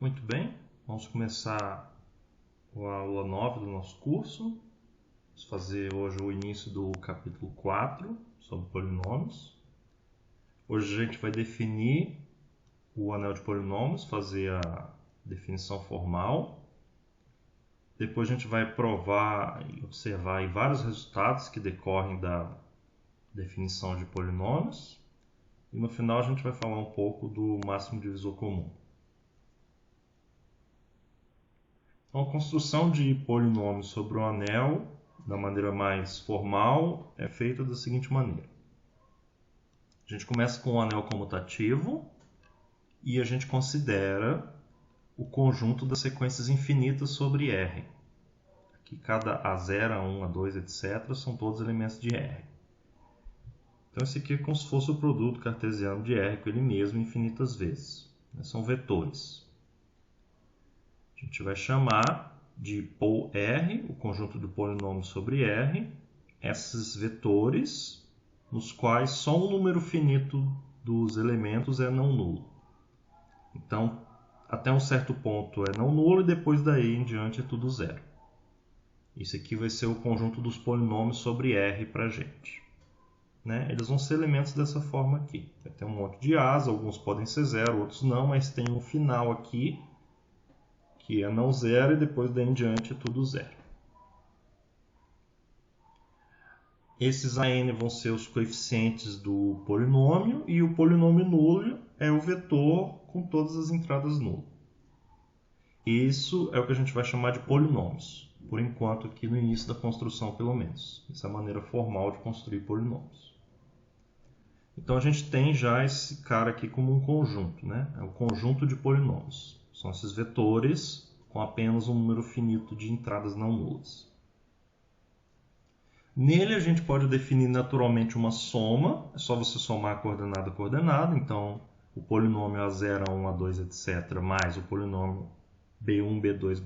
Muito bem, vamos começar a aula 9 do nosso curso. Vamos fazer hoje o início do capítulo 4 sobre polinômios. Hoje a gente vai definir o anel de polinômios, fazer a definição formal. Depois a gente vai provar e observar aí vários resultados que decorrem da definição de polinômios. E no final a gente vai falar um pouco do máximo divisor comum. Então, a construção de polinômios sobre o anel, da maneira mais formal, é feita da seguinte maneira. A gente começa com o anel comutativo e a gente considera o conjunto das sequências infinitas sobre R. Aqui cada A0, A1, A2, etc. são todos elementos de R. Então, esse aqui é como se fosse o produto cartesiano de R com ele mesmo infinitas vezes. São vetores. A gente vai chamar de POLR, o conjunto do polinômio sobre R, esses vetores, nos quais só um número finito dos elementos é não nulo. Então, até um certo ponto é não nulo e depois daí em diante é tudo zero. Isso aqui vai ser o conjunto dos polinômios sobre R para a gente. Eles vão ser elementos dessa forma aqui. Vai ter um monte de A's, alguns podem ser zero, outros não, mas tem um final aqui, que é não zero, e depois daí em diante é tudo zero. Esses AN vão ser os coeficientes do polinômio, e o polinômio nulo é o vetor com todas as entradas nulas. Isso é o que a gente vai chamar de polinômios, por enquanto aqui no início da construção pelo menos. Essa é a maneira formal de construir polinômios. Então a gente tem já esse cara aqui como um conjunto, É o conjunto de polinômios. São esses vetores com apenas um número finito de entradas não nulas. Nele a gente pode definir naturalmente uma soma, é só você somar coordenada a coordenada, então o polinômio A0, A1, A2, etc., mais o polinômio B1, B2,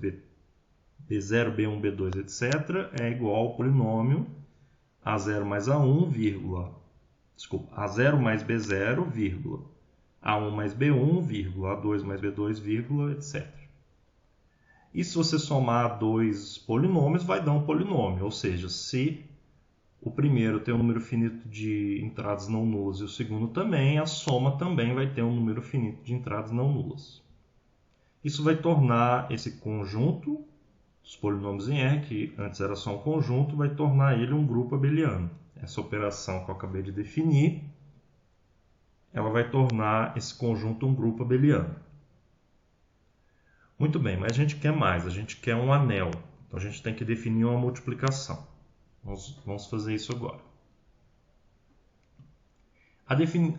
B0, B1, B2, etc., é igual ao polinômio A0 mais A1, A0 mais B0, A1 mais B1, A2 mais B2, etc. E se você somar dois polinômios, vai dar um polinômio. Ou seja, se o primeiro tem um número finito de entradas não nulas e o segundo também, a soma também vai ter um número finito de entradas não nulas. Isso vai tornar esse conjunto dos polinômios em R, que antes era só um conjunto, vai tornar ele um grupo abeliano. Essa operação que eu acabei de definir, ela vai tornar esse conjunto um grupo abeliano. Muito bem, mas a gente quer mais, a gente quer um anel. Então a gente tem que definir uma multiplicação. Vamos fazer isso agora.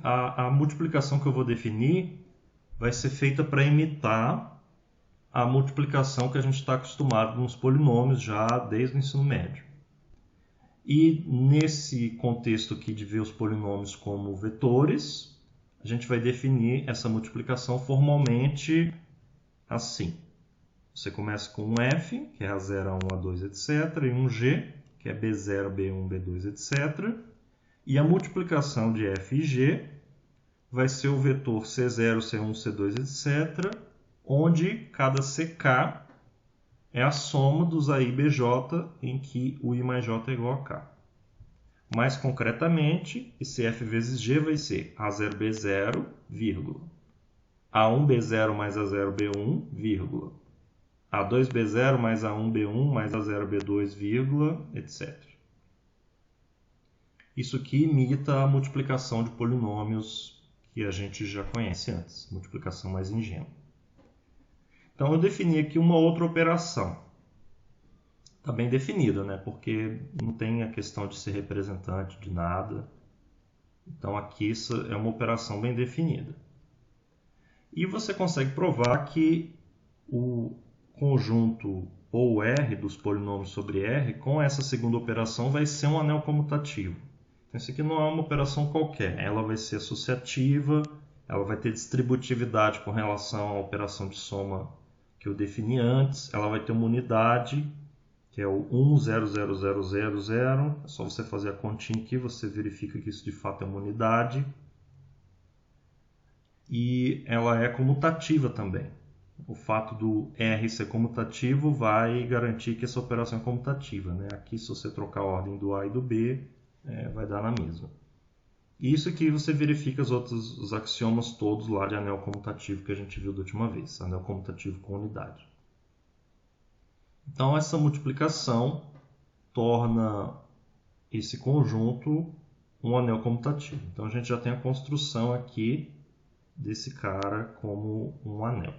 A multiplicação que eu vou definir vai ser feita para imitar a multiplicação que a gente está acostumado nos polinômios já desde o ensino médio. E nesse contexto aqui de ver os polinômios como vetores, a gente vai definir essa multiplicação formalmente assim. Você começa com um F, que é A0, A1, A2, etc., e um G, que é B0, B1, B2, etc. E a multiplicação de F e G vai ser o vetor C0, C1, C2, etc., onde cada CK é a soma dos AI BJ, em que o I mais J é igual a K. Mais concretamente, esse F vezes G vai ser A0B0, A1B0 mais A0B1, A2B0 mais A1B1 mais A0B2, etc. Isso aqui imita a multiplicação de polinômios que a gente já conhece antes, multiplicação mais ingênua. Então eu defini aqui uma outra operação. Está bem definida, porque não tem a questão de ser representante de nada. Então aqui isso é uma operação bem definida. E você consegue provar que o conjunto ou R dos polinômios sobre R, com essa segunda operação, vai ser um anel comutativo. Então, isso aqui não é uma operação qualquer. Ela vai ser associativa, ela vai ter distributividade com relação à operação de soma que eu defini antes, ela vai ter uma unidade, que é o 1, 0, 0, 0, 0, 0. É só você fazer a continha aqui, você verifica que isso de fato é uma unidade. E ela é comutativa também. O fato do R ser comutativo vai garantir que essa operação é comutativa, né? Aqui, se você trocar a ordem do A e do B, vai dar na mesma. E isso aqui você verifica os axiomas todos lá de anel comutativo que a gente viu da última vez, anel comutativo com unidade. Então, essa multiplicação torna esse conjunto um anel comutativo. Então, a gente já tem a construção aqui desse cara como um anel.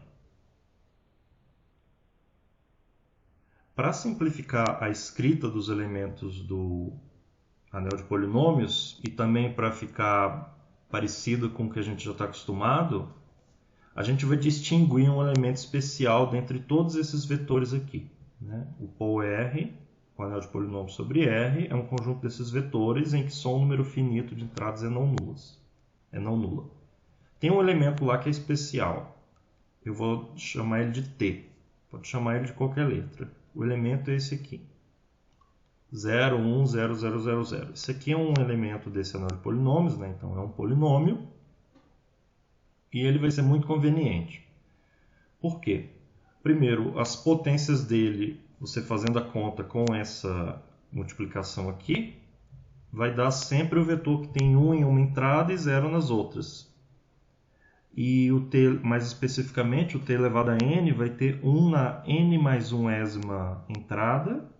Para simplificar a escrita dos elementos do anel de polinômios e também para ficar parecido com o que a gente já está acostumado, a gente vai distinguir um elemento especial dentre todos esses vetores aqui, né? O pol R, o anel de polinômios sobre R, é um conjunto desses vetores em que só um número finito de entradas é não nula. Tem um elemento lá que é especial. Eu vou chamar ele de T. Pode chamar ele de qualquer letra. O elemento é esse aqui. 0, 1, 0, 0, 0, 0. Esse aqui é um elemento desse anel de polinômios, né? Então é um polinômio. E ele vai ser muito conveniente. Por quê? Primeiro, as potências dele, você fazendo a conta com essa multiplicação aqui, vai dar sempre o vetor que tem 1 em uma entrada e 0 nas outras. E o t, mais especificamente, o t elevado a n vai ter 1 na n mais 1ª entrada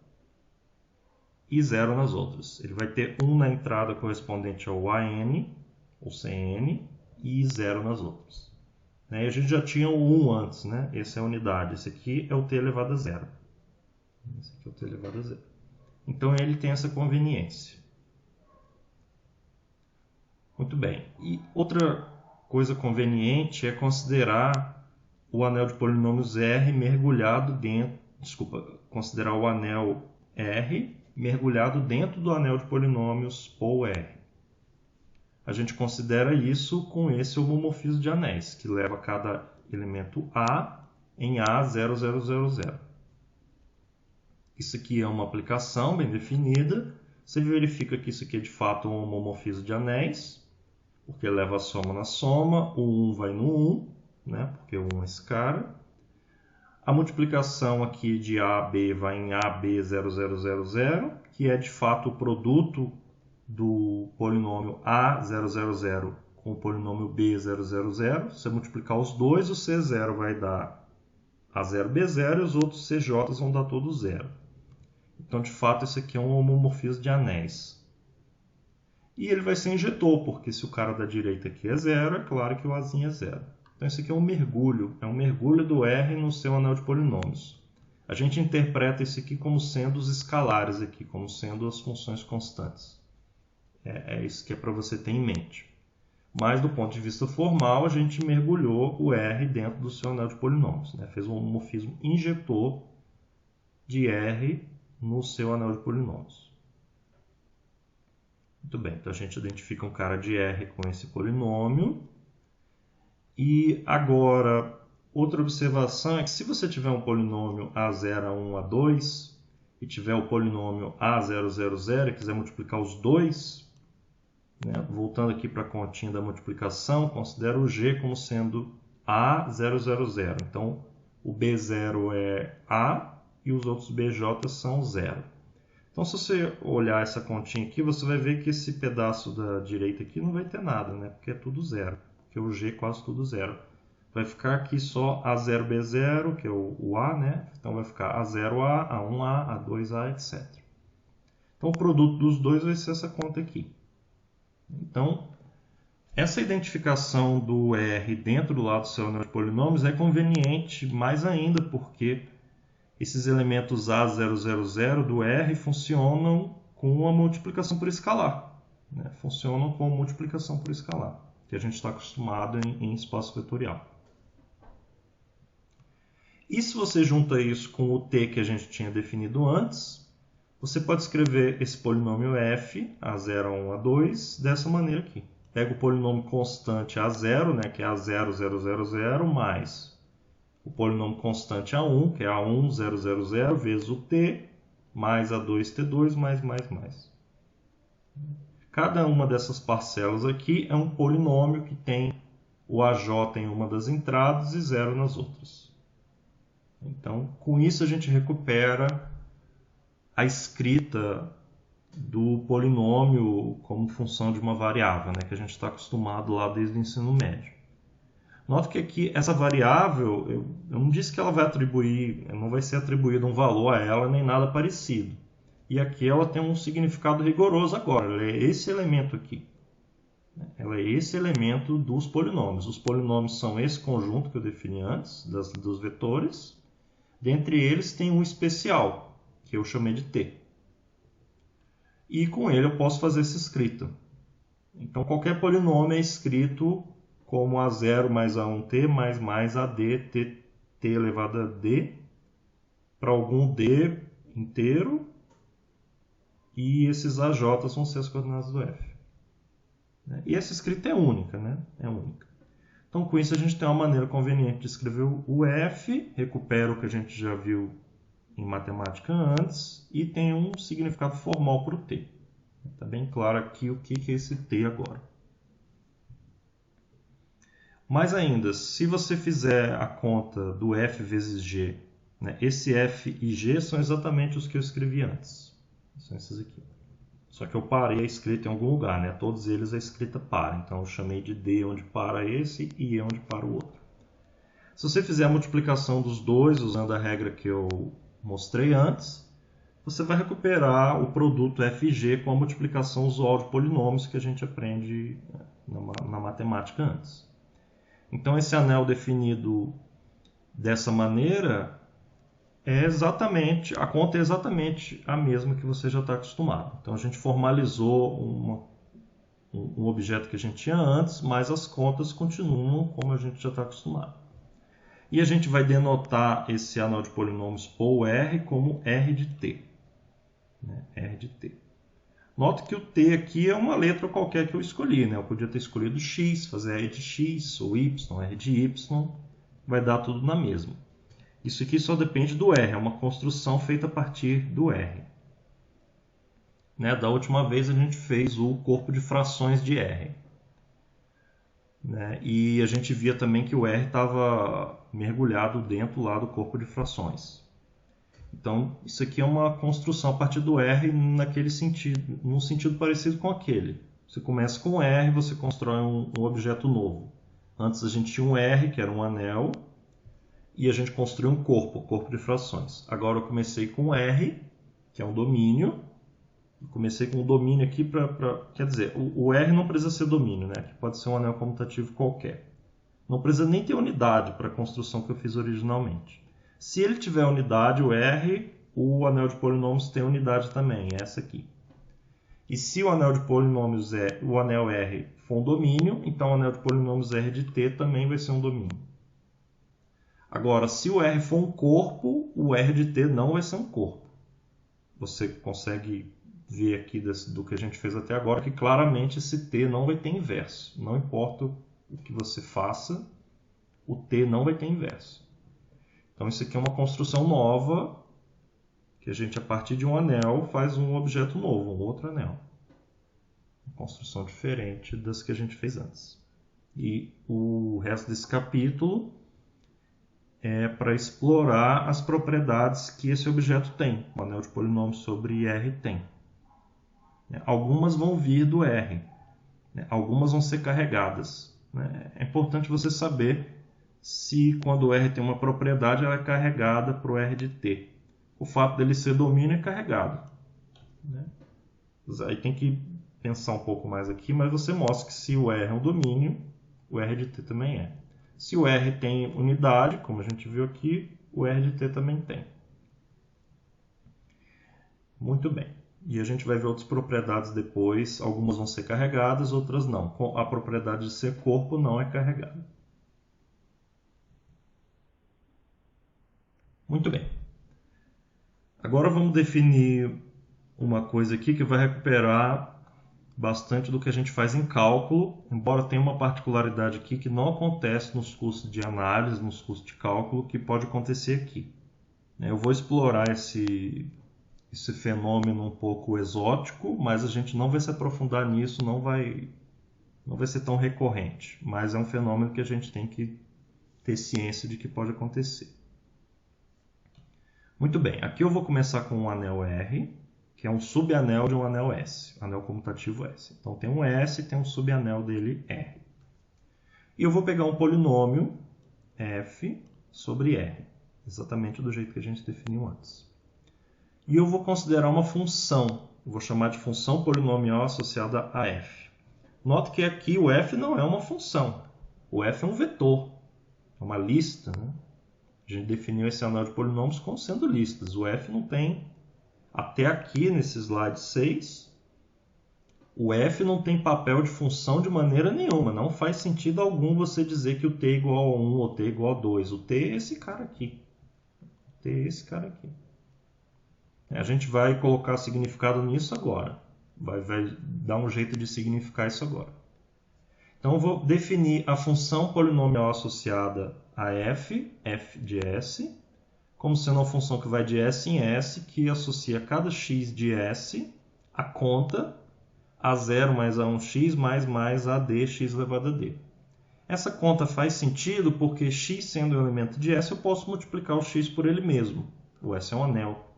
e 0 nas outras. Ele vai ter 1 na entrada correspondente ao AN, ou CN, e 0 nas outras. E a gente já tinha o 1 antes, né? Essa é a unidade. Esse aqui é o t elevado a 0. Esse aqui é o t elevado a 0. Então ele tem essa conveniência. Muito bem. E outra coisa conveniente é considerar o anel de polinômios R mergulhado dentro... considerar o anel R mergulhado dentro do anel de polinômios pol R. A gente considera isso com esse homomorfismo de anéis, que leva cada elemento A em A0000. Isso aqui é uma aplicação bem definida. Você verifica que isso aqui é de fato um homomorfismo de anéis, porque leva a soma na soma, o 1 vai no 1, né? Porque o 1 é esse cara. A multiplicação aqui de A a B vai em AB0000, que é de fato o produto do polinômio A000 com o polinômio B000. Se você multiplicar os dois, o C0 vai dar A0B0 e os outros CJs vão dar todos 0. Então, de fato, esse aqui é um homomorfismo de anéis. E ele vai ser injetor, porque se o cara da direita aqui é 0, é claro que o Azinho é 0. Então, isso aqui é um mergulho do R no seu anel de polinômios. A gente interpreta isso aqui como sendo os escalares aqui, como sendo as funções constantes. É isso que é para você ter em mente. Mas, do ponto de vista formal, a gente mergulhou o R dentro do seu anel de polinômios, né? Fez um homomorfismo injetor de R no seu anel de polinômios. Muito bem, então a gente identifica um cara de R com esse polinômio. E agora, outra observação é que se você tiver um polinômio A0, A1, A2 e tiver o polinômio A000 e quiser multiplicar os dois, né, voltando aqui para a continha da multiplicação, considera o G como sendo A000. Então, o B0 é A e os outros BJ são 0. Então, se você olhar essa continha aqui, você vai ver que esse pedaço da direita aqui não vai ter nada, né? Porque é tudo 0. Porque o G é quase tudo 0. Vai ficar aqui só A0B0, que é o A, né? Então, vai ficar A0A, A1A, A2A, etc. Então, o produto dos dois vai ser essa conta aqui. Então, essa identificação do R dentro do lado do seu anel de polinômios é conveniente mais ainda, porque esses elementos A000 do R funcionam com a multiplicação por escalar. Né? Funcionam com multiplicação por escalar, que a gente está acostumado em espaço vetorial. E se você junta isso com o T que a gente tinha definido antes, você pode escrever esse polinômio f, A0, A1, A2, dessa maneira aqui. Pega o polinômio constante A0, né, que é A0000, mais o polinômio constante A1, que é A1000, vezes o t, mais A2T2, mais. Cada uma dessas parcelas aqui é um polinômio que tem o AJ em uma das entradas e 0 nas outras. Então, com isso a gente recupera a escrita do polinômio como função de uma variável, né, que a gente está acostumado lá desde o ensino médio. Nota que aqui essa variável, eu não disse que ela vai atribuir, não vai ser atribuído um valor a ela nem nada parecido. E aqui ela tem um significado rigoroso agora, ela é esse elemento aqui. Ela é esse elemento dos polinômios. Os polinômios são esse conjunto que eu defini antes, dos vetores. Dentre eles tem um especial, que eu chamei de t. E com ele eu posso fazer essa escrita. Então qualquer polinômio é escrito como a0 mais a1t mais ad t elevado a d para algum d inteiro, e esses AJ vão ser as coordenadas do f. E essa escrita é única, né? É única. Então com isso a gente tem uma maneira conveniente de escrever o f, recupera o que a gente já viu em matemática antes e tem um significado formal para o t. Está bem claro aqui o que é esse t agora. Mais ainda, se você fizer a conta do f vezes g, né, esse f e g são exatamente os que eu escrevi antes. São esses aqui. Só que eu parei a escrita em algum lugar, né? Todos eles a escrita para. Então eu chamei de d onde para esse e e onde para o outro. Se você fizer a multiplicação dos dois usando a regra que eu mostrei antes, você vai recuperar o produto f e g com a multiplicação usual de polinômios que a gente aprende na matemática antes. Então esse anel definido dessa maneira a conta é exatamente a mesma que você já está acostumado. Então a gente formalizou um objeto que a gente tinha antes, mas as contas continuam como a gente já está acostumado. E a gente vai denotar esse anel de polinômios ou R como R de t. R de t. Nota que o t aqui é uma letra qualquer que eu escolhi. Eu podia ter escolhido x, fazer R de x, ou y, R de y. Vai dar tudo na mesma. Isso aqui só depende do R, é uma construção feita a partir do R. Da última vez a gente fez o corpo de frações de R. E a gente via também que o R estava mergulhado dentro lá do corpo de frações. Então, isso aqui é uma construção a partir do R num sentido parecido com aquele. Você começa com R, você constrói um objeto novo. Antes a gente tinha um R, que era um anel, e a gente construiu um corpo de frações. Agora eu comecei com R, que é um domínio. Eu comecei com um domínio aqui quer dizer, o R não precisa ser domínio, que pode ser um anel comutativo qualquer. Não precisa nem ter unidade para a construção que eu fiz originalmente. Se ele tiver unidade, o R, o anel de polinômios tem unidade também, essa aqui. E se o anel de polinômios o anel R for um domínio, então o anel de polinômios R de t também vai ser um domínio. Agora, se o R for um corpo, o R de t não vai ser um corpo. Você consegue ver aqui do que a gente fez até agora que claramente esse t não vai ter inverso. Não importa o que você faça, o t não vai ter inverso. Então isso aqui é uma construção nova, que a gente a partir de um anel faz um objeto novo, um outro anel. Uma construção diferente das que a gente fez antes. E o resto desse capítulo é para explorar as propriedades que esse objeto tem, o anel de polinômios sobre R tem. Algumas vão vir do R, algumas vão ser carregadas. É importante você saber se quando o R tem uma propriedade, ela é carregada para o R de t. O fato dele ser domínio é carregado. Aí tem que pensar um pouco mais aqui, mas você mostra que se o R é um domínio, o R de t também é. Se o R tem unidade, como a gente viu aqui, o R de t também tem. Muito bem. E a gente vai ver outras propriedades depois. Algumas vão ser carregadas, outras não. A propriedade de ser corpo não é carregada. Muito bem. Agora vamos definir uma coisa aqui que vai recuperar bastante do que a gente faz em cálculo, embora tenha uma particularidade aqui que não acontece nos cursos de análise, nos cursos de cálculo, que pode acontecer aqui. Eu vou explorar esse fenômeno um pouco exótico, mas a gente não vai se aprofundar nisso, não vai ser tão recorrente, mas é um fenômeno que a gente tem que ter ciência de que pode acontecer. Muito bem, aqui eu vou começar com um anel R, que é um subanel de um anel S, anel comutativo S. Então tem um S e tem um subanel dele R. E eu vou pegar um polinômio f sobre R, exatamente do jeito que a gente definiu antes. E eu vou considerar uma função, eu vou chamar de função polinomial associada a f. Note que aqui o f não é uma função, o f é um vetor, é uma lista, né? A gente definiu esse anel de polinômios como sendo listas. O f não tem, até aqui nesse slide 6, o f não tem papel de função de maneira nenhuma. Não faz sentido algum você dizer que o t é igual a 1 ou t é igual a 2. O t é esse cara aqui. O t é esse cara aqui. A gente vai colocar significado nisso agora. Vai dar um jeito de significar isso agora. Então eu vou definir a função polinomial associada a f de s, como sendo uma função que vai de s em s, que associa cada x de s à conta a0 mais a1x mais ad x elevado a d. Essa conta faz sentido porque x sendo um elemento de s, eu posso multiplicar o x por ele mesmo. O s é um anel.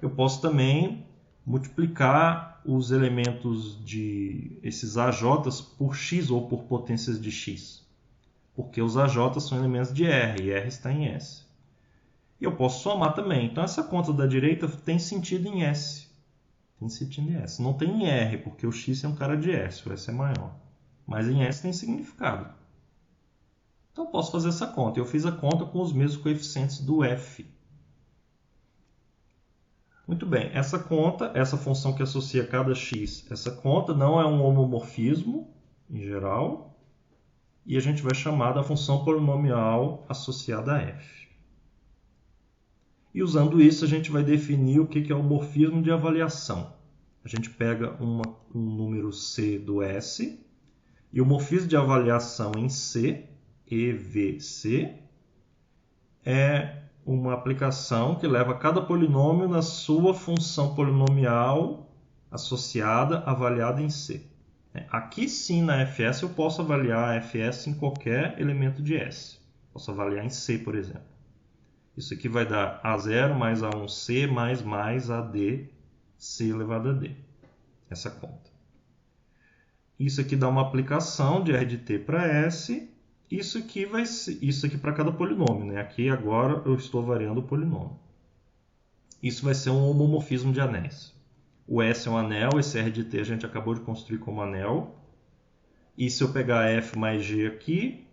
Eu posso também multiplicar os elementos de esses AJs por x ou por potências de x. Porque os AJs são elementos de R e R está em S. E eu posso somar também. Então essa conta da direita tem sentido em S. Tem sentido em S. Não tem em R, porque o x é um cara de S, o S é maior. Mas em S tem significado. Então eu posso fazer essa conta. Eu fiz a conta com os mesmos coeficientes do f. Muito bem, essa conta, essa função que associa cada x, essa conta não é um homomorfismo, em geral, e a gente vai chamar da função polinomial associada a f. E usando isso, a gente vai definir o que é o morfismo de avaliação. A gente pega um número C do S, e o morfismo de avaliação em C, EVC, é uma aplicação que leva cada polinômio na sua função polinomial associada, avaliada em C. Aqui sim, na fs, eu posso avaliar a fs em qualquer elemento de S. Posso avaliar em C, por exemplo. Isso aqui vai dar A0 mais A1C mais AD C elevado a D. Essa conta. Isso aqui dá uma aplicação de R de T para S. Isso aqui para cada polinômio, né? Aqui agora eu estou variando o polinômio. Isso vai ser um homomorfismo de anéis. O S é um anel, esse R de T a gente acabou de construir como anel. E se eu pegar F mais G aqui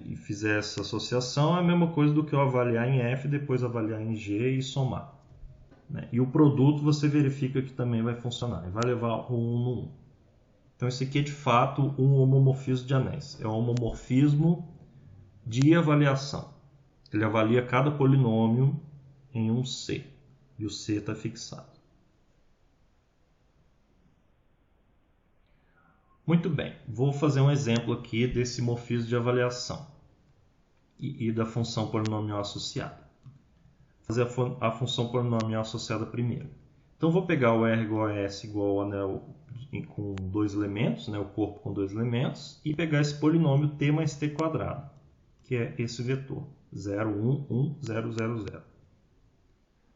e fizer essa associação, é a mesma coisa do que eu avaliar em F, depois avaliar em G e somar. E o produto você verifica que também vai funcionar. Vai levar o 1 no 1. Então, esse aqui é de fato um homomorfismo de anéis. É um homomorfismo de avaliação. Ele avalia cada polinômio em um C. E o C está fixado. Muito bem. Vou fazer um exemplo aqui desse morfismo de avaliação. E da função polinomial associada. Vou fazer a função polinomial associada primeiro. Então, vou pegar o R igual a S igual ao anel com dois elementos, né, o corpo com dois elementos, e pegar esse polinômio t mais t quadrado, que é esse vetor, 0, 1, 1, 0, 0, 0.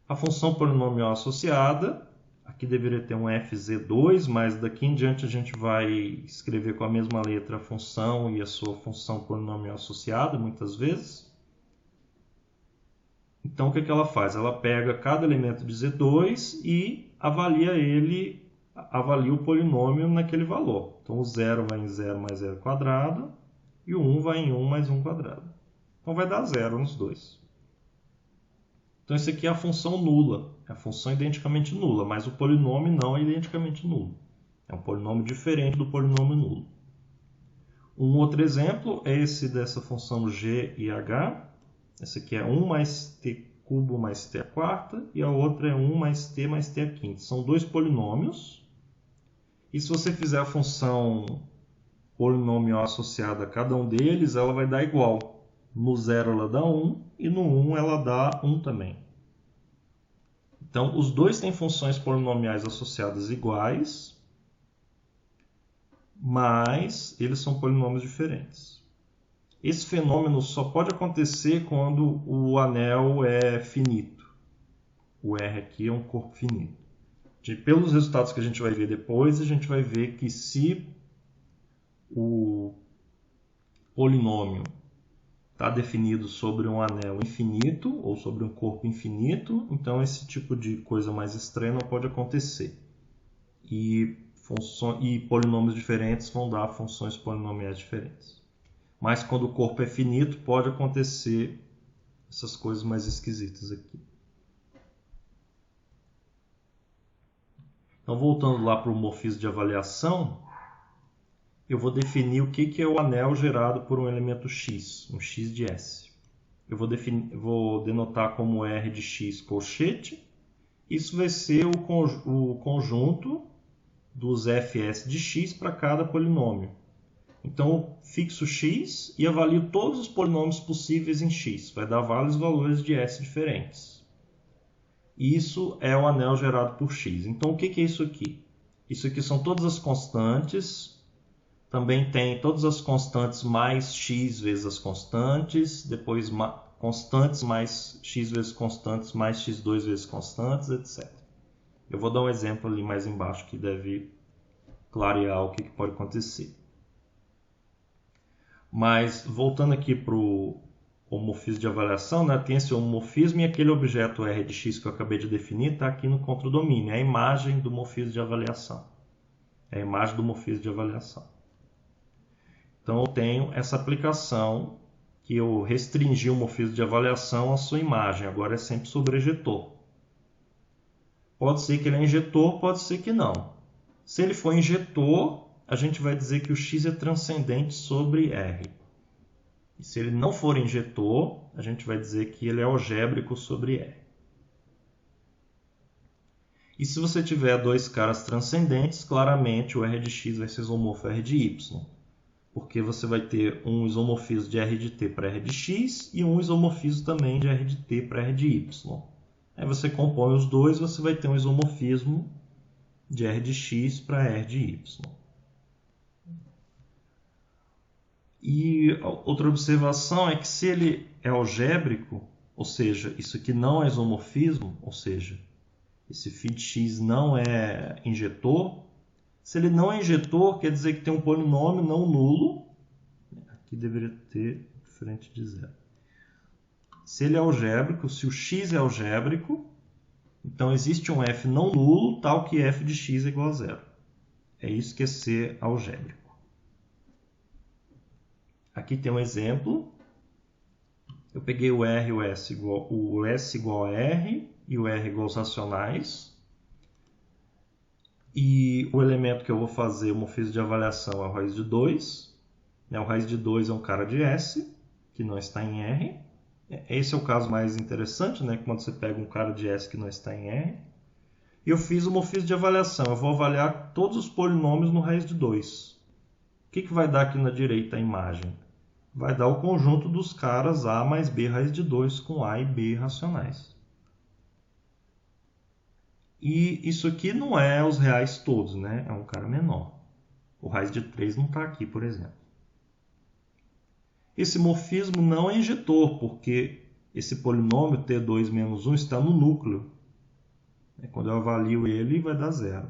A função polinomial associada, aqui deveria ter um fz2, mas daqui em diante a gente vai escrever com a mesma letra a função e a sua função polinomial associada, muitas vezes. Então, o que ela faz? Ela pega cada elemento de Z2 e avalia o polinômio naquele valor. Então, o 0 vai em 0 mais 0 quadrado e o 1 vai em 1 mais 1 quadrado. Então, vai dar 0 nos dois. Então, isso aqui é a função nula. É a função identicamente nula, mas o polinômio não é identicamente nulo. É um polinômio diferente do polinômio nulo. Um outro exemplo é esse dessa função g e h. Essa aqui é 1 mais t cubo mais t à quarta e a outra é 1 mais t à quinta. São dois polinômios. E se você fizer a função polinomial associada a cada um deles, ela vai dar igual. No 0 ela dá 1 e no 1 ela dá 1 também. Então, os dois têm funções polinomiais associadas iguais, mas eles são polinômios diferentes. Esse fenômeno só pode acontecer quando o anel é finito. o R aqui é um corpo finito. Pelos resultados que a gente vai ver depois, a gente vai ver que se o polinômio está definido sobre um anel infinito ou sobre um corpo infinito, então esse tipo de coisa mais estranha não pode acontecer. E polinômios diferentes vão dar funções polinomiais diferentes. Mas quando o corpo é finito, pode acontecer essas coisas mais esquisitas aqui. Então, voltando lá para o morfismo de avaliação, eu vou definir o que é o anel gerado por um elemento x, um x de S. Eu vou denotar como R de x colchete. Isso vai ser o conjunto dos fs de x para cada polinômio. Então, eu fixo x e avalio todos os polinômios possíveis em x. Vai dar vários valores de S diferentes. Isso é o anel gerado por x. Então, o que é isso aqui? Isso aqui são todas as constantes. Também tem todas as constantes mais x vezes as constantes. Depois, constantes mais x vezes constantes mais x2 vezes constantes, etc. Eu vou dar um exemplo ali mais embaixo que deve clarear o que pode acontecer. Mas, voltando aqui para o homomorfismo de avaliação, né, tem esse homomorfismo e aquele objeto R de x que eu acabei de definir está aqui no contradomínio. É a imagem do morfismo de avaliação. É a imagem do morfismo de avaliação. Então, eu tenho essa aplicação que eu restringi o morfismo de avaliação à sua imagem. Agora é sempre sobre ejetor. Pode ser que ele é injetor, pode ser que não. Se ele for injetor, a gente vai dizer que o x é transcendente sobre R. E se ele não for injetor, a gente vai dizer que ele é algébrico sobre R. E se você tiver dois caras transcendentes, claramente o R de x vai ser isomorfo R de y. Porque você vai ter um isomorfismo de R de t para R de x e um isomorfismo também de R de t para R de y. Aí você compõe os dois, você vai ter um isomorfismo de R de x para R de y. E outra observação é que se ele é algébrico, ou seja, isso aqui não é isomorfismo, ou seja, esse φ de x não é injetor. Se ele não é injetor, quer dizer que tem um polinômio não nulo. Aqui deveria ter diferente de zero. Se ele é algébrico, se o x é algébrico, então existe um f não nulo, tal que f de x é igual a zero. É isso que é ser algébrico. Aqui tem um exemplo. Eu peguei o R e o S igual a R e o R igual aos racionais. E o elemento que eu vou fazer o morfismo de avaliação é o raiz de 2. O raiz de 2 é um cara de S, que não está em R. Esse é o caso mais interessante, né? Quando você pega um cara de S que não está em R. E eu fiz o morfismo de avaliação. Eu vou avaliar todos os polinômios no raiz de 2. O que vai dar aqui na direita a imagem? Vai dar o conjunto dos caras A mais B raiz de 2 com A e B racionais. E isso aqui não é os reais todos, né? É um cara menor. O raiz de 3 não está aqui, por exemplo. Esse morfismo não é injetor, porque esse polinômio T2 menos 1 está no núcleo. Quando eu avalio ele, vai dar zero.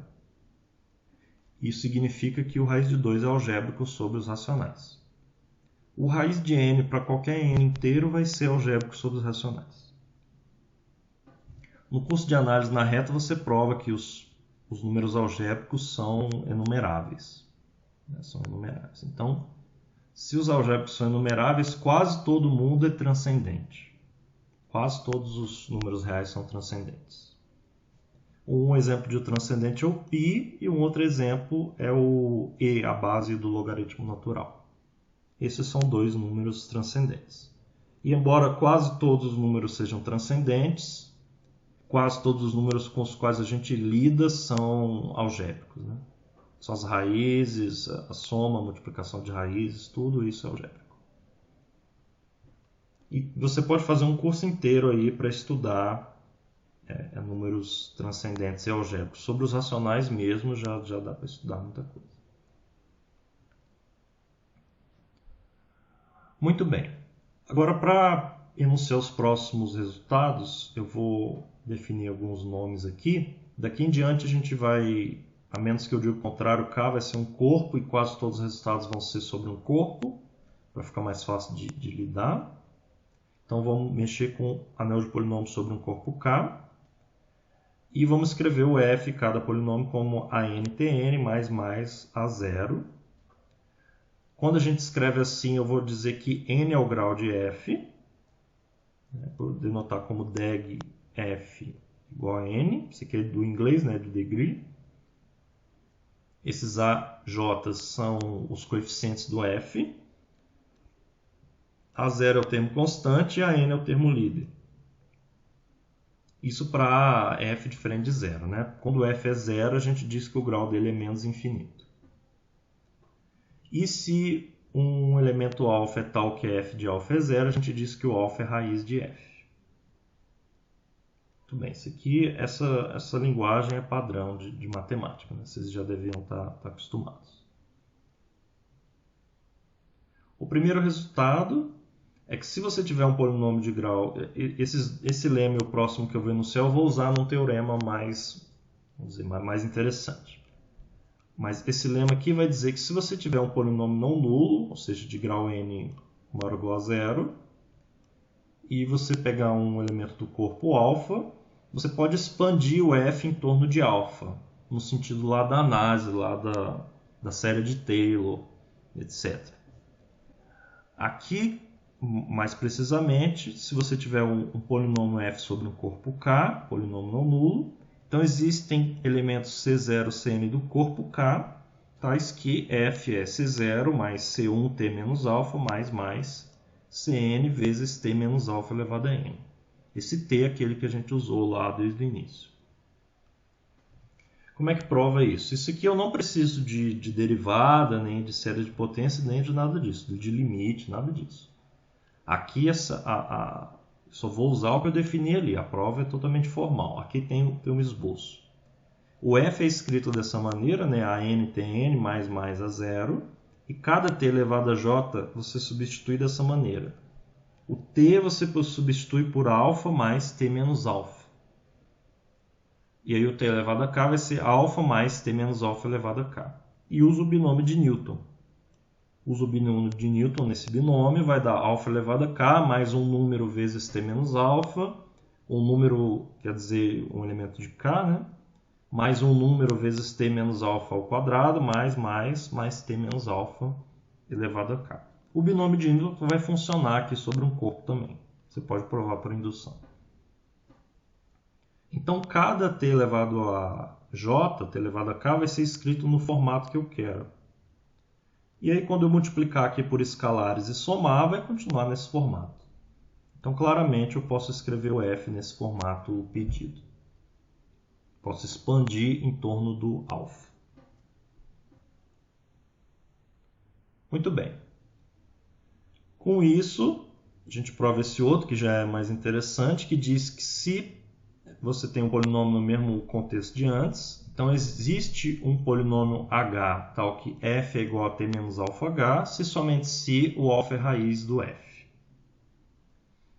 Isso significa que o raiz de 2 é algébrico sobre os racionais. O raiz de n para qualquer n inteiro vai ser algébrico sobre os racionais. No curso de análise na reta, você prova que os números algébricos são enumeráveis. São enumeráveis. Então, se os algébricos são enumeráveis, quase todo mundo é transcendente. Quase todos os números reais são transcendentes. Um exemplo de transcendente é o π e um outro exemplo é o e, a base do logaritmo natural. Esses são dois números transcendentes. E embora quase todos os números sejam transcendentes, quase todos os números com os quais a gente lida são algébricos, né? São as raízes, a soma, a multiplicação de raízes, tudo isso é algébrico. E você pode fazer um curso inteiro aí para estudar números transcendentes e algébricos. Sobre os racionais mesmo já dá para estudar muita coisa. Muito bem. Agora, para E nos seus próximos resultados, eu vou definir alguns nomes aqui. Daqui em diante a gente vai, a menos que eu diga o contrário, K vai ser um corpo e quase todos os resultados vão ser sobre um corpo, para ficar mais fácil de lidar. Então vamos mexer com anel de polinômio sobre um corpo K. E vamos escrever o f cada polinômio como ANTN mais A0. Quando a gente escreve assim, eu vou dizer que n é o grau de f. Vou denotar como deg f igual a n. Isso aqui é do inglês, né, do degree. Esses AJ são os coeficientes do f. A0 é o termo constante e a n é o termo líder. Isso para f diferente de zero, né? Quando f é zero, a gente diz que o grau dele é menos infinito. E se um elemento alfa é tal que f de alfa é zero, a gente diz que o alfa é raiz de f. Muito bem, isso aqui, essa linguagem é padrão de matemática, né? Vocês já deviam estar acostumados. O primeiro resultado é que se você tiver um polinômio de grau, esse lema e o próximo que eu ver no céu, eu vou usar num teorema mais, vamos dizer, mais interessante. Mas esse lema aqui vai dizer que se você tiver um polinômio não nulo, ou seja, de grau n maior ou igual a zero, e você pegar um elemento do corpo alfa, você pode expandir o f em torno de alfa, no sentido lá da análise, lá da série de Taylor, etc. Aqui, mais precisamente, se você tiver um polinômio f sobre um corpo k, polinômio não nulo, então existem elementos C0, Cn do corpo k, tais que f é C0 mais C1t menos alfa mais Cn vezes t menos alfa elevado a n. Esse t é aquele que a gente usou lá desde o início. Como é que prova isso? Isso aqui eu não preciso de derivada, nem de série de potência, nem de nada disso, de limite, nada disso. Aqui só vou usar o que eu defini ali, a prova é totalmente formal. Aqui tem um esboço. O f é escrito dessa maneira, né? ANTN mais A0, e cada t elevado a j você substitui dessa maneira. O t você substitui por alfa mais t menos alfa. E aí o t elevado a k vai ser alfa mais t menos alfa elevado a k. E uso o binômio de Newton. Uso o binômio de Newton nesse binômio, vai dar alfa elevado a k mais um número vezes t menos alfa. Um número quer dizer um elemento de k, né? Mais um número vezes t menos alfa ao quadrado, mais t menos alfa elevado a k. O binômio de Newton vai funcionar aqui sobre um corpo também. Você pode provar por indução. Então, cada t elevado a j, t elevado a k, vai ser escrito no formato que eu quero. E aí, quando eu multiplicar aqui por escalares e somar, vai continuar nesse formato. Então, claramente, eu posso escrever o f nesse formato pedido. Posso expandir em torno do alfa. Muito bem. Com isso, a gente prova esse outro, que já é mais interessante, que diz que se você tem um polinômio no mesmo contexto de antes, então existe um polinômio h tal que f é igual a t menos alfa h, se somente se o alfa é raiz do f.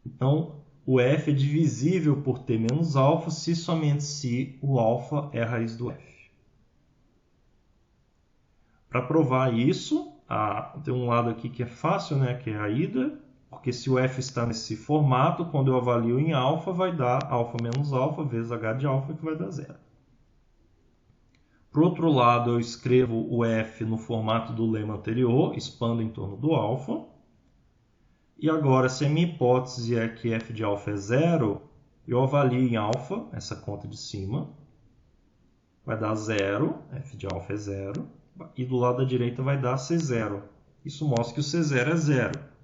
Então, o f é divisível por t menos alfa se somente se o alfa é a raiz do f. Para provar isso, tem um lado aqui que é fácil, né, que é a ida, porque se o f está nesse formato, quando eu avalio em alfa, vai dar alfa menos alfa vezes h de alfa, que vai dar zero. Por outro lado, eu escrevo o f no formato do lema anterior, expando em torno do alfa. E agora, se a minha hipótese é que f de alfa é zero, eu avalio em alfa, essa conta de cima, vai dar zero, f de alfa é zero, e do lado da direita vai dar C0. Isso mostra que o C0 é zero.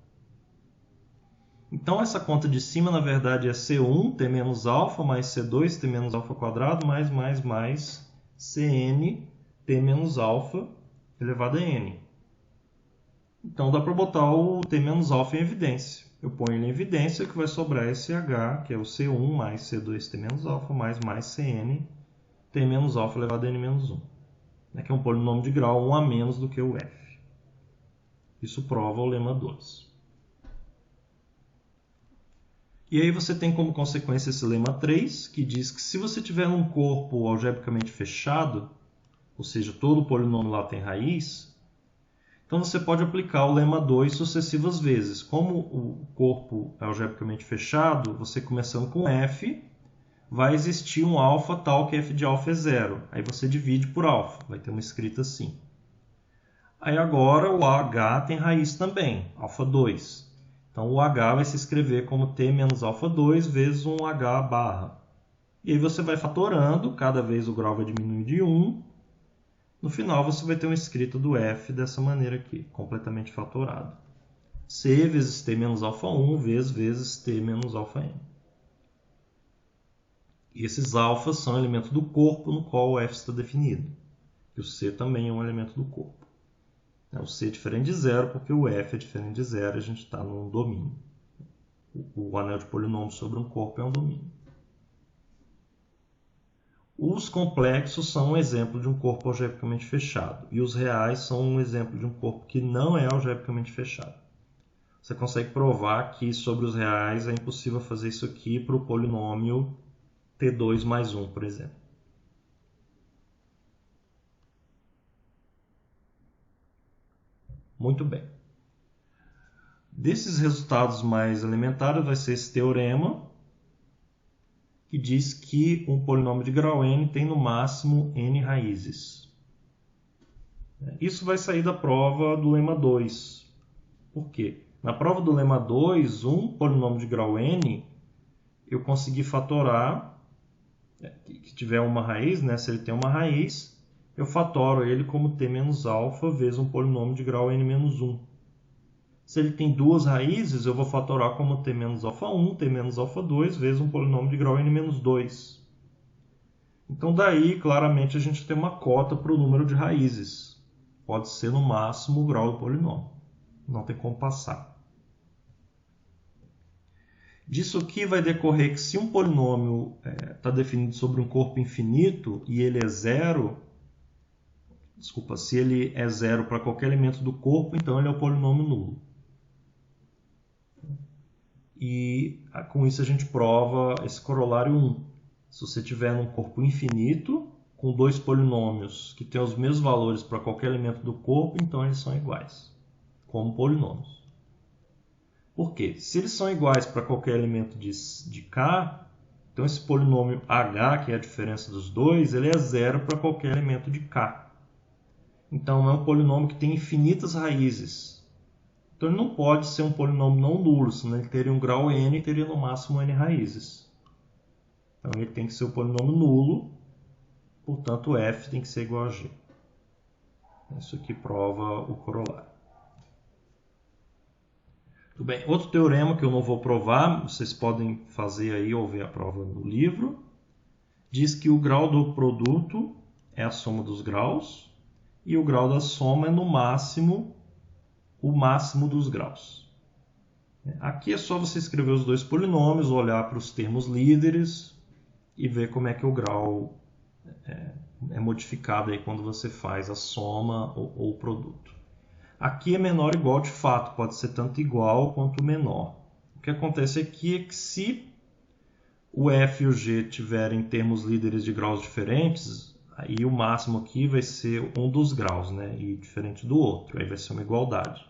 Então, essa conta de cima, na verdade, é C1, t menos alfa, mais C2, t menos alfa quadrado, mais Cn, t menos alfa, elevado a n. Então, dá para botar o t menos alfa em evidência. Eu ponho ele em evidência, que vai sobrar esse h, que é o C1 mais C2, t menos alfa, mais Cn, t menos alfa elevado a n menos 1. Que é um polinômio de grau 1 a menos do que o f. Isso prova o lema 2. E aí você tem como consequência esse lema 3, que diz que se você tiver um corpo algebricamente fechado, ou seja, todo polinômio lá tem raiz, então você pode aplicar o lema 2 sucessivas vezes. Como o corpo é algebricamente fechado, você começando com f, vai existir um alfa tal que f de alfa é 0. Aí você divide por alfa, vai ter uma escrita assim. Aí agora o h tem raiz também, alfa 2. Então o h vai se escrever como t menos alfa 2 vezes um h barra. E aí você vai fatorando, cada vez o grau vai diminuindo de 1. No final você vai ter uma escrita do f dessa maneira aqui, completamente fatorado. C vezes t menos alfa 1 vezes t menos alfa n. E esses alfas são elementos do corpo no qual o f está definido. E o c também é um elemento do corpo. O c é diferente de zero porque o f é diferente de zero e a gente está num domínio. O anel de polinômios sobre um corpo é um domínio. Os complexos são um exemplo de um corpo algebricamente fechado. E os reais são um exemplo de um corpo que não é algebricamente fechado. Você consegue provar que sobre os reais é impossível fazer isso aqui para o polinômio t2 mais 1, por exemplo. Muito bem. Desses resultados mais elementares vai ser esse teorema, que diz que um polinômio de grau n tem no máximo n raízes. Isso vai sair da prova do lema 2. Por quê? Na prova do lema 2, um polinômio de grau n, eu consegui fatorar, que tiver uma raiz, né? Se ele tem uma raiz, eu fatoro ele como t menos alfa vezes um polinômio de grau n menos 1. Se ele tem duas raízes, eu vou fatorar como t menos alfa 1, t menos alfa 2 vezes um polinômio de grau n menos 2. Então daí, claramente, a gente tem uma cota para o número de raízes. Pode ser no máximo o grau do polinômio. Não tem como passar. Disso aqui vai decorrer que se um polinômio está definido sobre um corpo infinito e ele é zero, se ele é zero para qualquer elemento do corpo, então ele é o polinômio nulo. E com isso a gente prova esse corolário 1. Se você tiver um corpo infinito, com dois polinômios que têm os mesmos valores para qualquer elemento do corpo, então eles são iguais, como polinômios. Por quê? Se eles são iguais para qualquer elemento de K, então esse polinômio H, que é a diferença dos dois, ele é zero para qualquer elemento de K. Então é um polinômio que tem infinitas raízes. Então ele não pode ser um polinômio não nulo, senão ele teria um grau n e teria no máximo n raízes. Então ele tem que ser um polinômio nulo, portanto f tem que ser igual a g. Isso aqui prova o corolário. Tudo bem. Outro teorema que eu não vou provar, vocês podem fazer aí ou ver a prova no livro, diz que o grau do produto é a soma dos graus e o grau da soma é no máximo o máximo dos graus. Aqui é só você escrever os dois polinômios, olhar para os termos líderes e ver como é que o grau é modificado aí quando você faz a soma ou o produto. Aqui é menor ou igual de fato, pode ser tanto igual quanto menor. O que acontece aqui é que se o f e o g tiverem termos líderes de graus diferentes, aí o máximo aqui vai ser um dos graus, né? E diferente do outro, aí vai ser uma igualdade.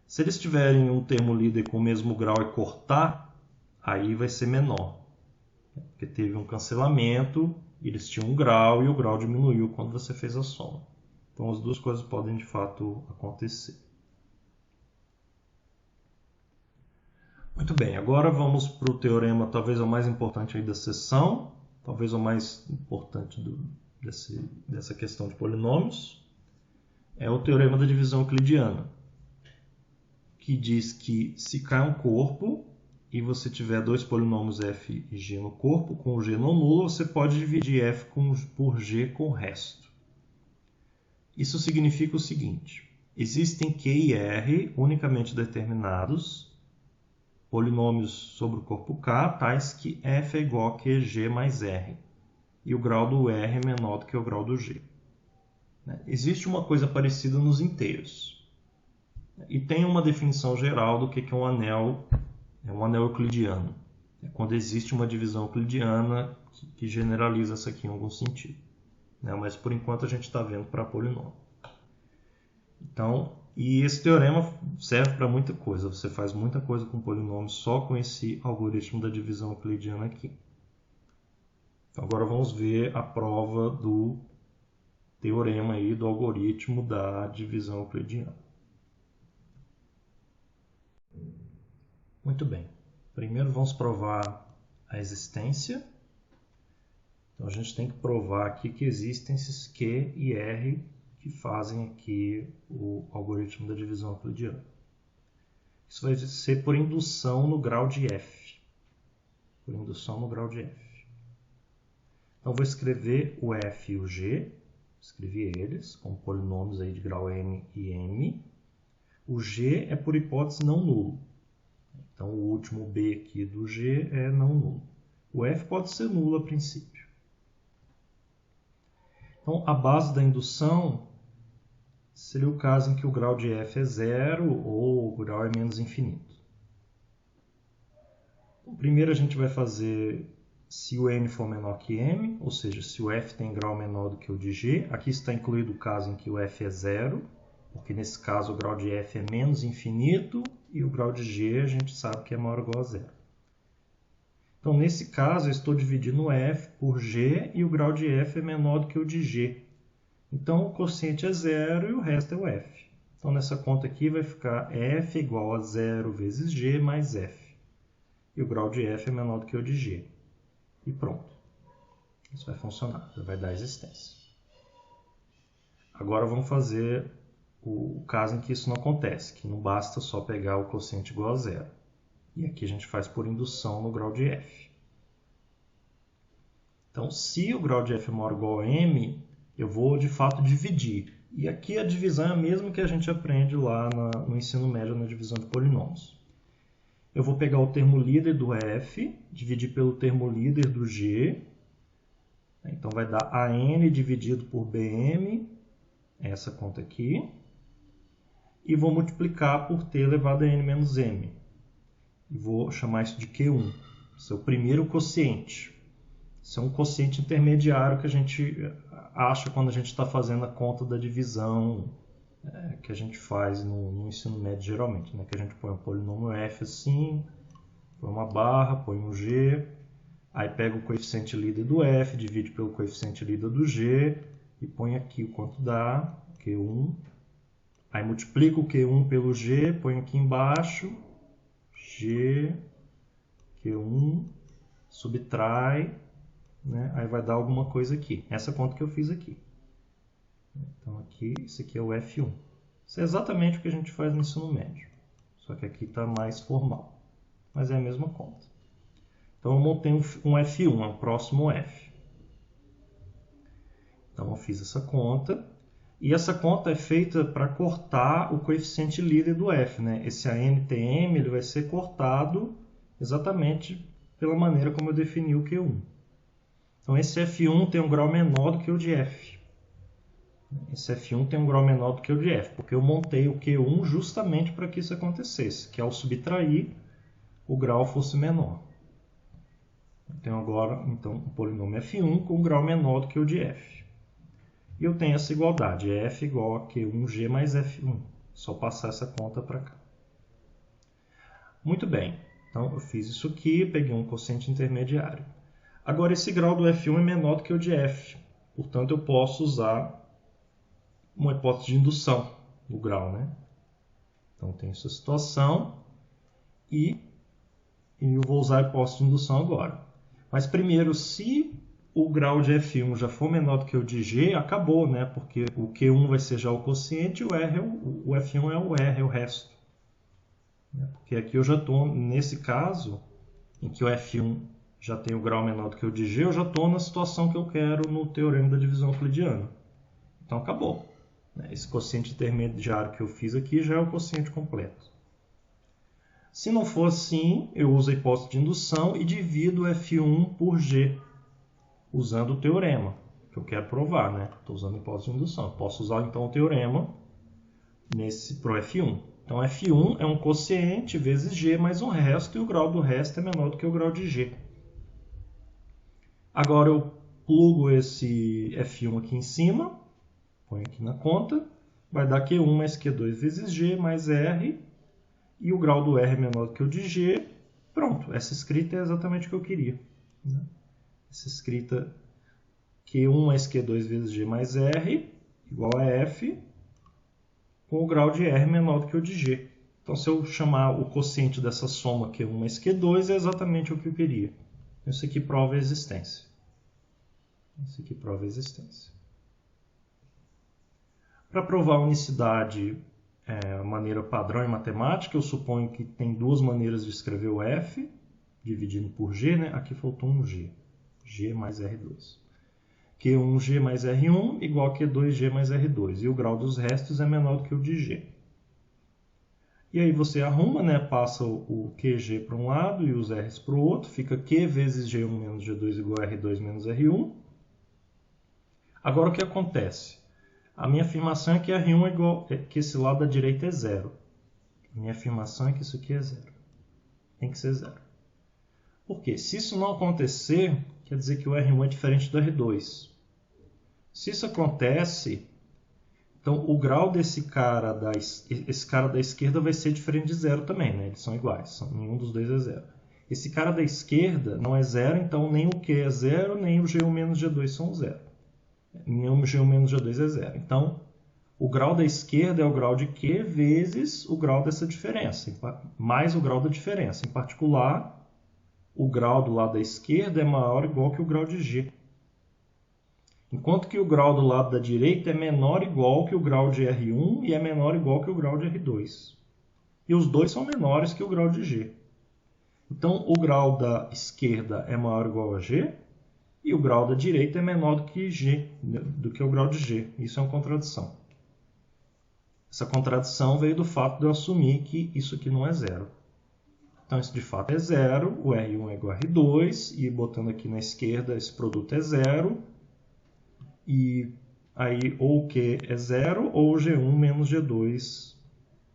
Se eles tiverem um termo líder com o mesmo grau e cortar, aí vai ser menor. Porque teve um cancelamento, eles tinham um grau e o grau diminuiu quando você fez a soma. Então as duas coisas podem de fato acontecer. Muito bem, agora vamos para o teorema talvez o mais importante aí da sessão, talvez o mais importante dessa questão de polinômios. É o teorema da divisão euclidiana, que diz que se cai um corpo e você tiver dois polinômios f e g no corpo, com o g não nulo, você pode dividir f por g com o resto. Isso significa o seguinte: existem Q e R unicamente determinados, polinômios sobre o corpo K, tais que f é igual a QG mais R, e o grau do R é menor do que o grau do G. Existe uma coisa parecida nos inteiros. E tem uma definição geral do que é um anel É um anel euclidiano. É quando existe uma divisão euclidiana que generaliza isso aqui em algum sentido. Né? Mas por enquanto a gente está vendo para polinômio. Então, e esse teorema serve para muita coisa. Você faz muita coisa com polinômio só com esse algoritmo da divisão euclidiana aqui. Então, agora vamos ver a prova do teorema aí do algoritmo da divisão euclidiana. Muito bem. Primeiro vamos provar a existência. Então a gente tem que provar aqui que existem esses Q e R que fazem aqui o algoritmo da divisão euclidiana. Isso vai ser por indução no grau de F. Por indução no grau de F. Então vou escrever o F e o G. Escrevi eles como polinômios aí de grau N e M. O G é por hipótese não nulo. Então o último B aqui do G é não nulo. O F pode ser nulo a princípio. Então a base da indução seria o caso em que o grau de F é zero ou o grau é menos infinito. Então, primeiro a gente vai fazer se o N for menor que M, ou seja, se o F tem grau menor do que o de G. Aqui está incluído o caso em que o F é zero, porque nesse caso o grau de F é menos infinito e o grau de G a gente sabe que é maior ou igual a zero. Então, nesse caso, eu estou dividindo o F por G e o grau de F é menor do que o de G. Então, o quociente é zero e o resto é o F. Então, nessa conta aqui vai ficar F igual a 0 vezes G mais F. E o grau de F é menor do que o de G. E pronto. Isso vai funcionar, vai dar existência. Agora vamos fazer o caso em que isso não acontece, que não basta só pegar o quociente igual a zero. E aqui a gente faz por indução no grau de F. Então, se o grau de F é maior ou igual a M, eu vou de fato dividir. E aqui a divisão é a mesma que a gente aprende lá no ensino médio na divisão de polinômios. Eu vou pegar o termo líder do F, dividir pelo termo líder do G. Então vai dar AN dividido por BM, essa conta aqui. E vou multiplicar por t elevado a n menos m. E vou chamar isso de Q1. Esse é o primeiro quociente. Esse é um quociente intermediário que a gente acha quando a gente está fazendo a conta da divisão que a gente faz no ensino médio geralmente. Né? Que a gente põe um polinômio f assim, põe uma barra, põe um g, aí pega o coeficiente líder do f, divide pelo coeficiente líder do g e põe aqui o quanto dá, Q1. Aí multiplica o Q1 pelo g, põe aqui embaixo, G, Q1, subtrai, né? Aí vai dar alguma coisa aqui. Essa conta que eu fiz aqui. Então aqui, isso aqui é o F1. Isso é exatamente o que a gente faz no ensino médio. Só que aqui está mais formal. Mas é a mesma conta. Então eu montei um F1, é o próximo F. Então eu fiz essa conta. E essa conta é feita para cortar o coeficiente líder do F. Né? Esse ANTM ele vai ser cortado exatamente pela maneira como eu defini o Q1. Então esse F1 tem um grau menor do que o de F. Esse F1 tem um grau menor do que o de F, porque eu montei o Q1 justamente para que isso acontecesse, que ao subtrair o grau fosse menor. Então agora o polinômio F1 com um grau menor do que o de F. E eu tenho essa igualdade, F igual a Q1G mais F1. Só passar essa conta para cá. Muito bem, então eu fiz isso aqui, peguei um quociente intermediário. Agora esse grau do F1 é menor do que o de F, portanto eu posso usar uma hipótese de indução do grau. Né? Então tem essa situação e eu vou usar a hipótese de indução agora. Mas primeiro, se o grau de F1 já for menor do que o de G, acabou, né? Porque o Q1 vai ser já o quociente e o F1 é o R, é o resto. Porque aqui eu já estou, nesse caso, em que o F1 já tem o grau menor do que o de G, eu já estou na situação que eu quero no teorema da divisão euclidiana. Então acabou. Esse quociente intermediário que eu fiz aqui já é o quociente completo. Se não for assim, eu uso a hipótese de indução e divido F1 por G, usando o teorema, que eu quero provar, né? Estou usando a hipótese de indução. Eu posso usar então o teorema para o F1. Então F1 é um quociente vezes G mais um resto, e o grau do resto é menor do que o grau de G. Agora eu plugo esse F1 aqui em cima, ponho aqui na conta, vai dar Q1 mais Q2 vezes G mais R, e o grau do R é menor do que o de G. Pronto, essa escrita é exatamente o que eu queria. Essa escrita Q1 mais Q2 vezes G mais R igual a F, com o grau de R menor do que o de G. Então, se eu chamar o quociente dessa soma Q1 mais Q2, é exatamente o que eu queria. Isso aqui prova a existência. Isso aqui prova a existência. Para provar a unicidade, a maneira padrão em matemática, eu suponho que tem duas maneiras de escrever o F, dividindo por G, né? Aqui faltou um G. G mais R2. Q1G mais R1 igual a Q2G mais R2. E o grau dos restos é menor do que o de G. E aí você arruma, né? Passa o QG para um lado e os R's para o outro. Fica Q vezes G1 menos G2 igual a R2 menos R1. Agora o que acontece? A minha afirmação é que R1 é igual, que esse lado da direita é zero. A minha afirmação é que isso aqui é zero. Tem que ser zero. Por quê? Se isso não acontecer, quer dizer que o R1 é diferente do R2. Se isso acontece, então o grau desse cara esse cara da esquerda vai ser diferente de zero também, né? Eles são iguais, nenhum dos dois é zero. Esse cara da esquerda não é zero, então nem o Q é zero, nem o G1 menos G2 são zero. Nem o G1 menos G2 é zero. Então, o grau da esquerda é o grau de Q vezes o grau dessa diferença, mais o grau da diferença. Em particular, o grau do lado da esquerda é maior ou igual que o grau de G. Enquanto que o grau do lado da direita é menor ou igual que o grau de R1 e é menor ou igual que o grau de R2. E os dois são menores que o grau de G. Então, o grau da esquerda é maior ou igual a G e o grau da direita é menor do que G, do que o grau de G. Isso é uma contradição. Essa contradição veio do fato de eu assumir que isso aqui não é zero. Então, isso de fato é zero, o R1 é igual a R2, e botando aqui na esquerda, esse produto é zero, e aí ou o Q é zero, ou o G1 menos G2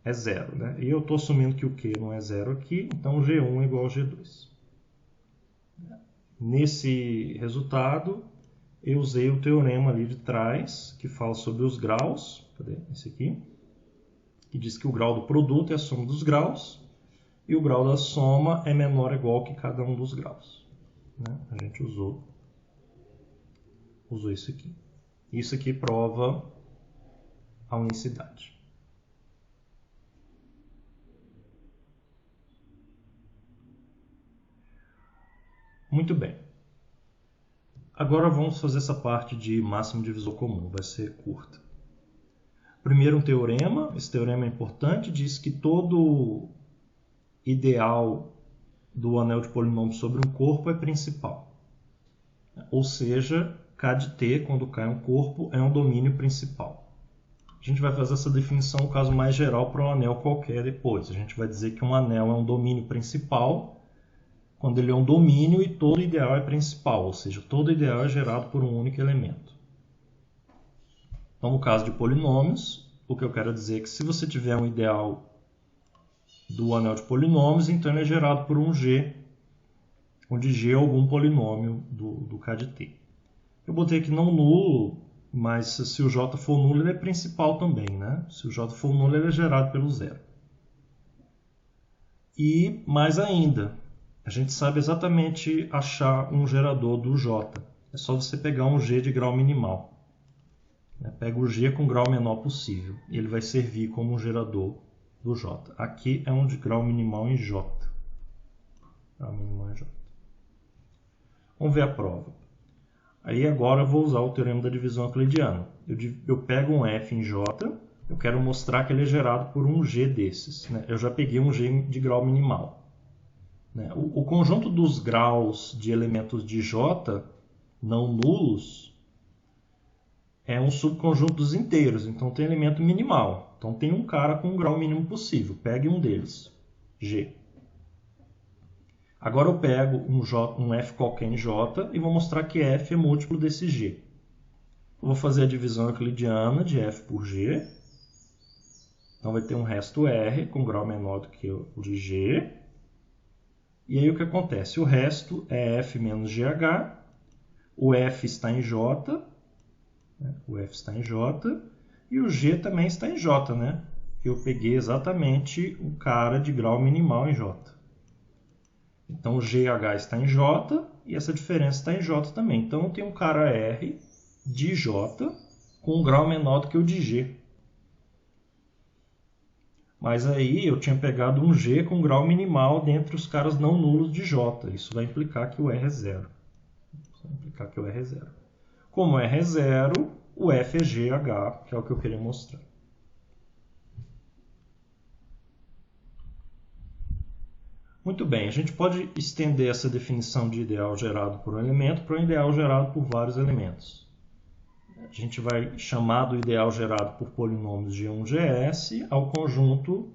é zero. Né? E eu estou assumindo que o Q não é zero aqui, então o G1 é igual ao G2. Nesse resultado, eu usei o teorema ali de trás, que fala sobre os graus, cadê esse aqui? Que diz que o grau do produto é a soma dos graus, e o grau da soma é menor ou igual que cada um dos graus. Né? A gente usou isso aqui. Isso aqui prova a unicidade. Muito bem. Agora vamos fazer essa parte de máximo divisor comum, vai ser curta. Primeiro um teorema, esse teorema é importante, diz que todo ideal do anel de polinômios sobre um corpo é principal. Ou seja, K de T, quando K é um corpo, é um domínio principal. A gente vai fazer essa definição no caso mais geral para um anel qualquer depois. A gente vai dizer que um anel é um domínio principal quando ele é um domínio e todo ideal é principal, ou seja, todo ideal é gerado por um único elemento. Então, no caso de polinômios, o que eu quero dizer é que se você tiver um ideal do anel de polinômios, então ele é gerado por um G, onde G é algum polinômio do K de T. Eu botei aqui não nulo, mas se o J for nulo, ele é principal também. Né? Se o J for nulo, ele é gerado pelo zero. E mais ainda, a gente sabe exatamente achar um gerador do J. É só você pegar um G de grau minimal. Pega o G com o grau menor possível. E ele vai servir como um gerador do J. Aqui é um de grau minimal em J. Grau minimal em J. Vamos ver a prova. Aí agora eu vou usar o teorema da divisão euclidiana. Eu pego um F em J, eu quero mostrar que ele é gerado por um G desses. Né? Eu já peguei um G de grau minimal. Né? O conjunto dos graus de elementos de J não nulos é um subconjunto dos inteiros, então tem elemento minimal. Então tem um cara com um grau mínimo possível. Pegue um deles, G. Agora eu pego um F qualquer em J e vou mostrar que F é múltiplo desse G. Eu vou fazer a divisão euclidiana de F por G. Então vai ter um resto R com grau menor do que o de G. E aí o que acontece? O resto é F menos GH, o F está em J, né? O F está em J, e o G também está em J, né? Eu peguei exatamente o cara de grau minimal em J. Então o GH está em J e essa diferença está em J também. Então eu tenho um cara R de J com um grau menor do que o de G. Mas aí eu tinha pegado um G com grau minimal dentre os caras não nulos de J. Isso vai implicar que o R é zero. Como o R é zero, o F é GH, que é o que eu queria mostrar. Muito bem, a gente pode estender essa definição de ideal gerado por um elemento para um ideal gerado por vários elementos. A gente vai chamar do ideal gerado por polinômios G1, GS ao conjunto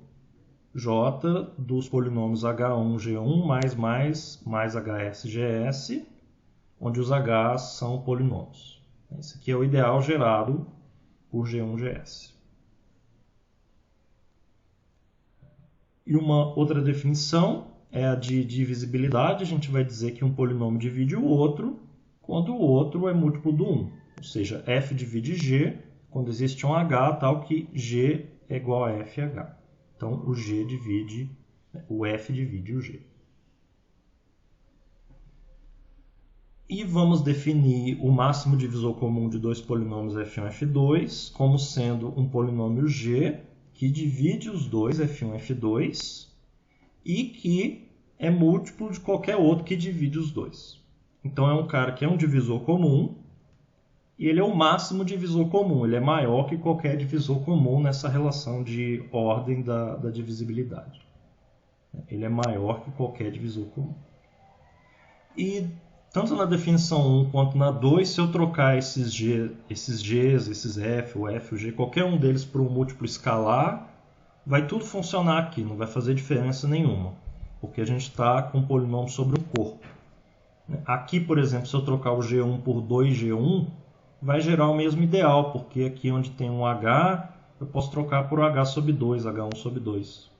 J dos polinômios H1, G1 mais HS, GS, onde os H's são polinômios. Esse aqui é o ideal gerado por G1, GS. E uma outra definição é a de divisibilidade. A gente vai dizer que um polinômio divide o outro quando o outro é múltiplo do 1. Ou seja, f divide g quando existe um h tal que g é igual a fh. Então, o f divide o g. E vamos definir o máximo divisor comum de dois polinômios f1 e f2 como sendo um polinômio g que divide os dois, f1 e f2, e que é múltiplo de qualquer outro que divide os dois. Então é um cara que é um divisor comum, e ele é o máximo divisor comum, ele é maior que qualquer divisor comum nessa relação de ordem da divisibilidade. Ele é maior que qualquer divisor comum. E tanto na definição 1 quanto na 2, se eu trocar esses Gs, esses F, o F, o G, qualquer um deles por um múltiplo escalar, vai tudo funcionar aqui, não vai fazer diferença nenhuma, porque a gente está com um polinômio sobre um corpo. Aqui, por exemplo, se eu trocar o G1 por 2G1, vai gerar o mesmo ideal, porque aqui onde tem um H, eu posso trocar por H sobre 2, H1 sobre 2.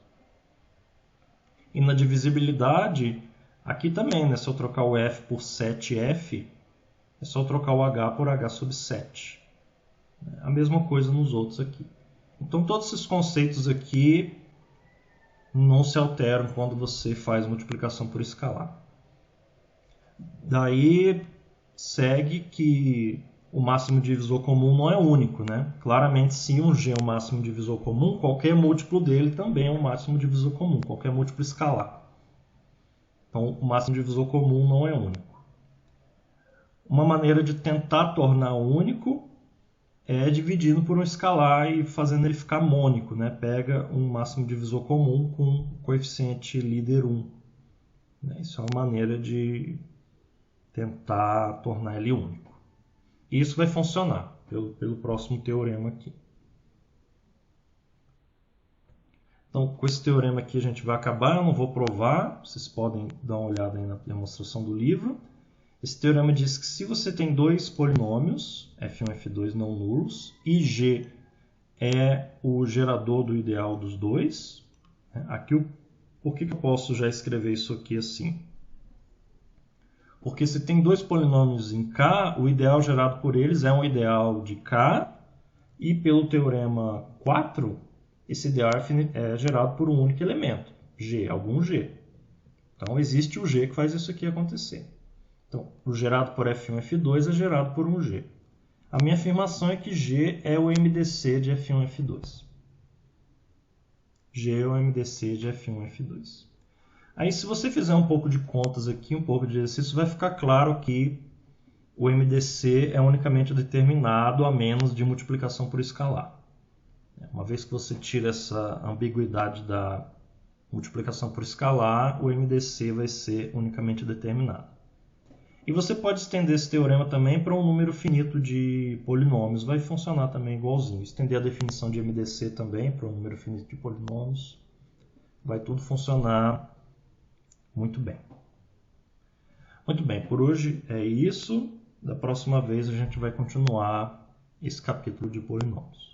E na divisibilidade, aqui também, né? Se eu trocar o F por 7F, é só trocar o H por H sobre 7. A mesma coisa nos outros aqui. Então, todos esses conceitos aqui não se alteram quando você faz multiplicação por escalar. Daí, segue que o máximo divisor comum não é único, né? Claramente, se um G é o máximo divisor comum, qualquer múltiplo dele também é um máximo divisor comum, qualquer múltiplo escalar. Então, o máximo divisor comum não é único. Uma maneira de tentar tornar único é dividindo por um escalar e fazendo ele ficar mônico, né? Pega um máximo divisor comum com coeficiente líder 1. Isso é uma maneira de tentar tornar ele único. E isso vai funcionar pelo próximo teorema aqui. Então, com esse teorema aqui a gente vai acabar, eu não vou provar, vocês podem dar uma olhada aí na demonstração do livro. Esse teorema diz que se você tem dois polinômios, f1 e f2 não nulos, e g é o gerador do ideal dos dois, aqui, por que eu posso já escrever isso aqui assim? Porque se tem dois polinômios em K, o ideal gerado por eles é um ideal de K, e pelo teorema 4, esse ideal é gerado por um único elemento, G, algum G. Então existe o G que faz isso aqui acontecer. Então, o gerado por F1 e F2 é gerado por um G. A minha afirmação é que G é o MDC de F1 e F2. G é o MDC de F1 e F2. Aí, se você fizer um pouco de contas aqui, um pouco de exercício, vai ficar claro que o MDC é unicamente determinado a menos de multiplicação por escalar. Uma vez que você tira essa ambiguidade da multiplicação por escalar, o MDC vai ser unicamente determinado. E você pode estender esse teorema também para um número finito de polinômios. Vai funcionar também igualzinho. Estender a definição de MDC também para um número finito de polinômios. Vai tudo funcionar muito bem. Muito bem, por hoje é isso. Da próxima vez a gente vai continuar esse capítulo de polinômios.